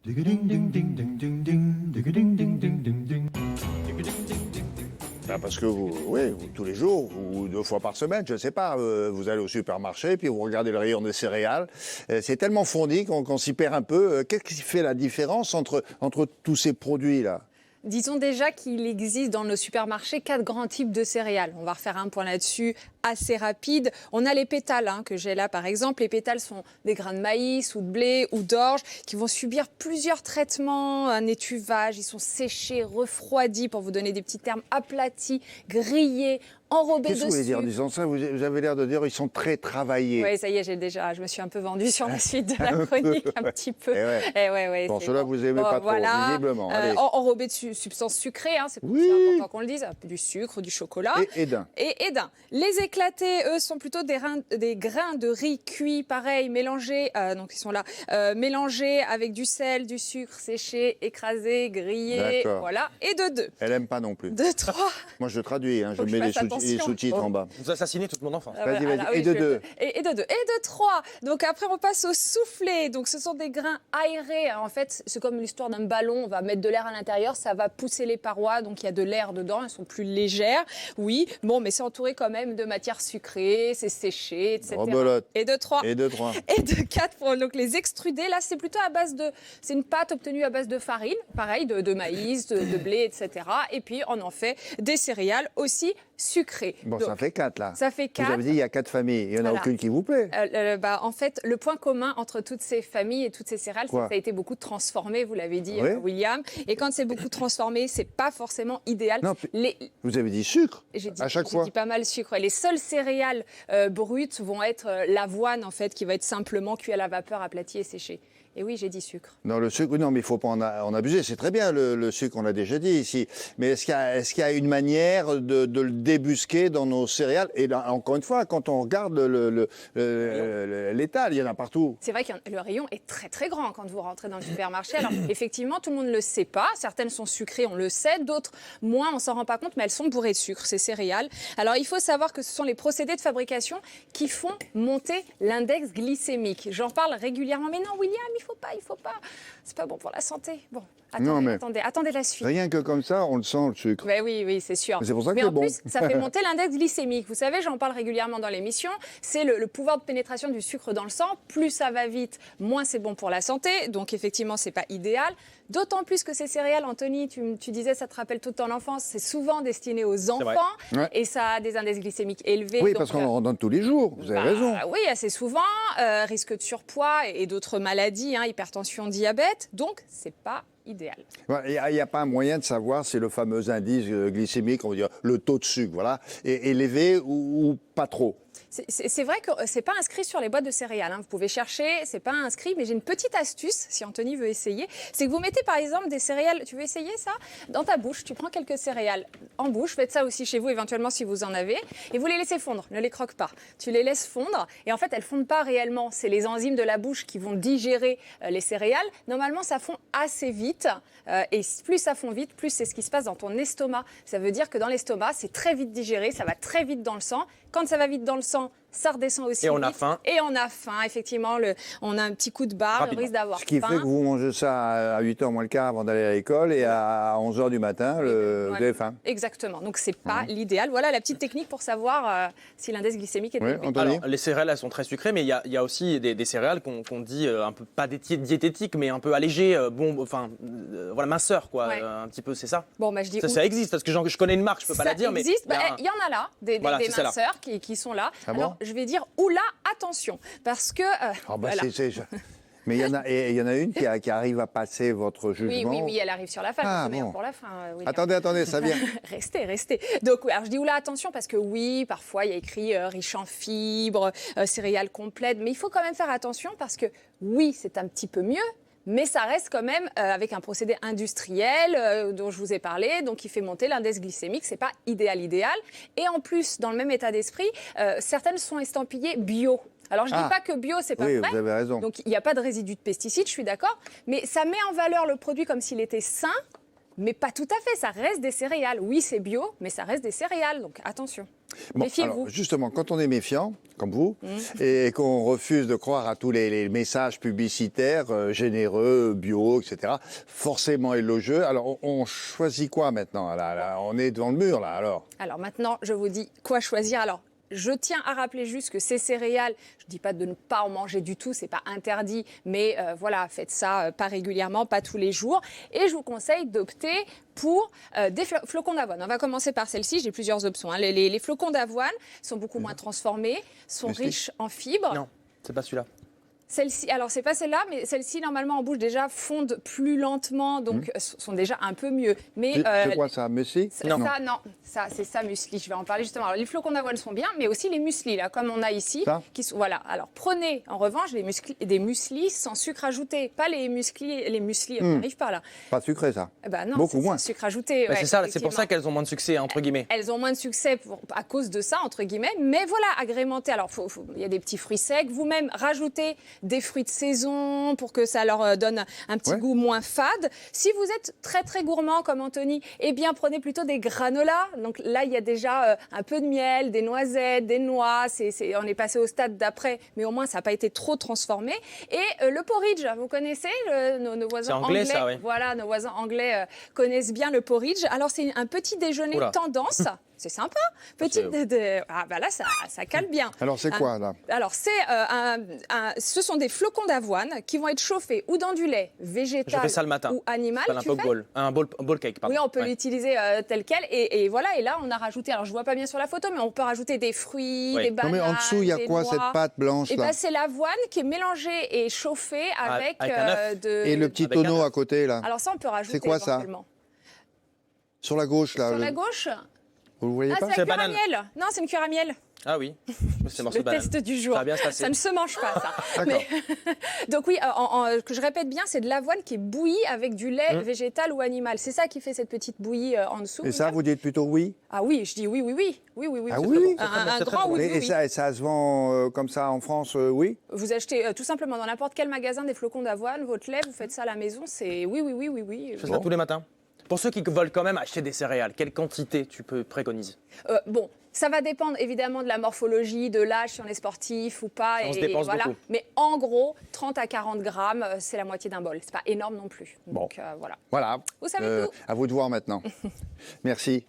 Ben parce que tous les jours ou 2 fois par semaine, je ne sais pas, vous allez au supermarché puis vous regardez le rayon des céréales. C'est tellement fourni qu'on s'y perd un peu. Qu'est-ce qui fait la différence entre tous ces produits-là? Disons déjà qu'il existe dans nos supermarchés 4 grands types de céréales. On va refaire un point là-dessus assez rapide. On a les pétales que j'ai là par exemple. Les pétales sont des grains de maïs ou de blé ou d'orge qui vont subir plusieurs traitements, un étuvage. Ils sont séchés, refroidis, pour vous donner des petits termes, aplatis, grillés, enrobés de sucre. Qu'est-ce que vous voulez dire en disant ça? Vous avez l'air de dire qu'ils sont très travaillés. Oui, ça y est, je me suis un peu vendue sur la suite de la chronique, un petit peu. Ouais. Bon, cela, vous n'aimez pas trop, visiblement. Enrobés de substances sucrées, c'est important qu'on le dise, du sucre, du chocolat. Et d'un. Et d'un. Les éclatés, eux, sont plutôt des grains de riz cuits, pareil, mélangés, donc ils sont là, mélangés avec du sel, du sucre séché, écrasé, grillé, voilà. Et de 2. Elle n'aime pas non plus. De 3. Moi, je traduis, je mets les sous-titres en bas. Vous assassinez toute mon enfance. Vas-y. Et de 2. Et de 2. Et de 3. Donc après, on passe au soufflé. Donc ce sont des grains aérés. En fait, c'est comme l'histoire d'un ballon. On va mettre de l'air à l'intérieur. Ça va pousser les parois. Donc il y a de l'air dedans. Elles sont plus légères. Oui. Bon, mais c'est entouré quand même de matière sucrée. C'est séché, etc. Rebelote. Et de 3. Et de 3. Et de 4 pour donc, les extrudés. Là, c'est plutôt à base de... C'est une pâte obtenue à base de farine. Pareil, de maïs, de blé, etc. Et puis, on en fait des céréales aussi sucrées. Bon, donc, ça fait 4 là. Ça fait 4. Vous avez dit il y a 4 familles. Il n'y en a aucune qui vous plaît. En fait, le point commun entre toutes ces familles et toutes ces céréales, c'est que ça a été beaucoup transformé, vous l'avez dit, William. Et quand c'est beaucoup transformé, c'est pas forcément idéal. Non, vous avez dit sucre à chaque fois. J'ai dit pas mal sucre. Les seules céréales brutes vont être l'avoine, en fait, qui va être simplement cuite à la vapeur, aplatie et séchée. Et oui, j'ai dit sucre. Non, le sucre, non, mais il ne faut pas en abuser. C'est très bien, le sucre, on l'a déjà dit ici. Mais est-ce qu'il y a une manière de le débusquer dans nos céréales? Et là, encore une fois, quand on regarde l'étal, il y en a partout. C'est vrai que le rayon est très, très grand quand vous rentrez dans le supermarché. Alors, effectivement, tout le monde ne le sait pas. Certaines sont sucrées, on le sait. D'autres, moins, on ne s'en rend pas compte, mais elles sont bourrées de sucre, ces céréales. Alors, il faut savoir que ce sont les procédés de fabrication qui font monter l'index glycémique. J'en parle régulièrement. Mais non, William, il faut pas. C'est pas bon pour la santé. Bon, attendez la suite. Rien que comme ça, on le sent, le sucre. Mais oui, c'est sûr. C'est pour ça que mais c'est en bon. plus, ça fait monter l'index glycémique. Vous savez, j'en parle régulièrement dans l'émission. C'est le pouvoir de pénétration du sucre dans le sang. Plus ça va vite, moins c'est bon pour la santé. Donc effectivement, c'est pas idéal. D'autant plus que ces céréales, Anthony, tu disais, ça te rappelle toute ton enfance, c'est souvent destiné aux enfants. Et ça a des index glycémiques élevés. Oui, donc, parce qu'on en donne tous les jours. Vous avez raison. Oui, assez souvent. Risque de surpoids et d'autres maladies, hypertension, diabète. Donc, c'est pas idéal. Il n'y a pas un moyen de savoir si le fameux indice glycémique, on va dire le taux de sucre, est élevé ou pas trop. C'est vrai que c'est pas inscrit sur les boîtes de céréales. Vous pouvez chercher, c'est pas inscrit, mais j'ai une petite astuce, si Anthony veut essayer. C'est que vous mettez par exemple des céréales, tu veux essayer ça? Dans ta bouche, tu prends quelques céréales en bouche, faites ça aussi chez vous éventuellement si vous en avez, et vous les laissez fondre, ne les croque pas. Tu les laisses fondre, et en fait elles fondent pas réellement. C'est les enzymes de la bouche qui vont digérer les céréales. Normalement ça fond assez vite, et plus ça fond vite, plus c'est ce qui se passe dans ton estomac. Ça veut dire que dans l'estomac, c'est très vite digéré, ça va très vite dans le sang. Quand ça va vite dans le sang, ça redescend aussi. Et on a faim. Et on a faim, effectivement. On a un petit coup de barre, le risque d'avoir faim. Ce qui fait que vous mangez ça à 8h moins le quart avant d'aller à l'école et à 11h du matin, vous avez faim. Exactement. Donc, c'est pas l'idéal. Voilà la petite technique pour savoir si l'index glycémique est élevé. Alors, les céréales, elles sont très sucrées, mais il y a aussi des céréales qu'on dit un peu, pas diététiques, mais un peu allégées, minceurs, quoi. Un petit peu, c'est ça. Bon, je dis ça existe, parce que je connais une marque, je peux pas la dire, mais... Il y en a là, des minceurs qui sont là. Alors, je vais dire, oula, attention, parce que... Mais il y en a une qui arrive à passer votre jugement. Oui, elle arrive sur la fin. Pour la fin. Attendez, ça vient. Restez. Donc, alors je dis oula, attention, parce que oui, parfois il y a écrit riche en fibres, céréales complètes, mais il faut quand même faire attention parce que oui, c'est un petit peu mieux. Mais ça reste quand même avec un procédé industriel dont je vous ai parlé, donc qui fait monter l'index glycémique. C'est pas idéal. Et en plus, dans le même état d'esprit, certaines sont estampillées bio. Alors, je ne dis pas que bio, c'est pas vrai. Vous avez raison. Donc, il n'y a pas de résidus de pesticides, je suis d'accord. Mais ça met en valeur le produit comme s'il était sain, Mais pas tout à fait, ça reste des céréales. Oui, c'est bio, mais ça reste des céréales, donc attention. Bon, Méfiez-vous. alors, justement, quand on est méfiant, comme vous, et qu'on refuse de croire à tous les messages publicitaires généreux, bio, etc., forcément élogieux, alors on choisit quoi maintenant là, on est devant le mur, là, alors? Alors maintenant, je vous dis quoi choisir. Alors, je tiens à rappeler juste que ces céréales, je ne dis pas de ne pas en manger du tout, c'est pas interdit, mais voilà, faites ça pas régulièrement, pas tous les jours. Et je vous conseille d'opter pour des flocons d'avoine. On va commencer par celle-ci, j'ai plusieurs options. Hein. Les flocons d'avoine sont beaucoup moins transformés, sont riches en fibres. Non, c'est pas celui-là. Celle-ci, alors c'est pas celle-là, mais celle-ci normalement en bouche déjà fondent plus lentement, donc sont déjà un peu mieux. Mais C'est quoi ça, muesli? Ça c'est ça muesli. Je vais en parler justement. Alors les flocons d'avoine sont bien, mais aussi les mueslis là, comme on a ici, Ça qui sont voilà. Alors prenez en revanche des mueslis sans sucre ajouté, pas les mueslis. On n'arrive pas là. Pas sucré, ça? Eh ben non, Beaucoup c'est moins. sans sucre ajouté. Bah, ouais, c'est ça, c'est effectivement. pour ça qu'elles ont moins de succès, entre guillemets. Elles ont moins de succès à cause de ça, entre guillemets. Mais voilà, agrémenter. Alors, il y a des petits fruits secs. Vous-même, rajoutez des fruits de saison pour que ça leur donne un petit goût moins fade. Si vous êtes très, très gourmand comme Anthony, eh bien, prenez plutôt des granolas. Donc là, il y a déjà un peu de miel, des noisettes, des noix. On est passé au stade d'après, mais au moins, ça n'a pas été trop transformé. Et le porridge, vous connaissez nos voisins anglais, ça, oui. Voilà, nos voisins anglais connaissent bien le porridge. Alors, c'est un petit déjeuner tendance. C'est sympa. Ah, bah là, ça cale bien. Alors, c'est quoi, là? Alors, ce sont des flocons d'avoine qui vont être chauffés ou dans du lait végétal Je fais ça le matin. ou animal. Un bowl cake, pardon. Oui, on peut Ouais. l'utiliser tel quel. Et voilà, et là, on a rajouté, alors je ne vois pas bien sur la photo, mais on peut rajouter des fruits, des bananes. Non, mais en dessous, il y a des quoi, noix. cette pâte blanche, Et là? ben, c'est l'avoine qui est mélangée et chauffée avec, avec un œuf. Et le petit Avec un tonneau œuf. à côté, là? Alors ça, on peut rajouter C'est quoi, ça? éventuellement. Sur la gauche, là? Sur la gauche, Vous le voyez ah, pas? c'est C'est un cuir à banane. miel. Non, c'est une cuir à miel. Ah oui, c'est morceau Le de banane. test du jour. Ça va bien se passer. Ça ne se mange pas, ça. D'accord. Donc oui, que je répète bien, c'est de l'avoine qui est bouillie avec du lait végétal ou animal. C'est ça qui fait cette petite bouillie en dessous. Et ça, vous dites plutôt oui? Ah oui, je dis oui, oui, oui. Oui, oui, oui. Ah c'est oui? très bon. Un grand oui, oui, Et oui. ça se vend comme ça en France, oui? Vous achetez tout simplement dans n'importe quel magasin des flocons d'avoine, votre lait, vous faites ça à la maison, c'est oui, oui, oui, oui, oui. Je fais ça tous les matins. Pour ceux qui veulent quand même acheter des céréales, quelle quantité tu peux préconiser? Bon, ça va dépendre évidemment de la morphologie, de l'âge, si on est sportif ou pas. On se dépense beaucoup. Mais en gros, 30 à 40 grammes, c'est la moitié d'un bol. C'est pas énorme non plus. Donc voilà. Voilà. Vous savez tout. À vous de voir maintenant. Merci.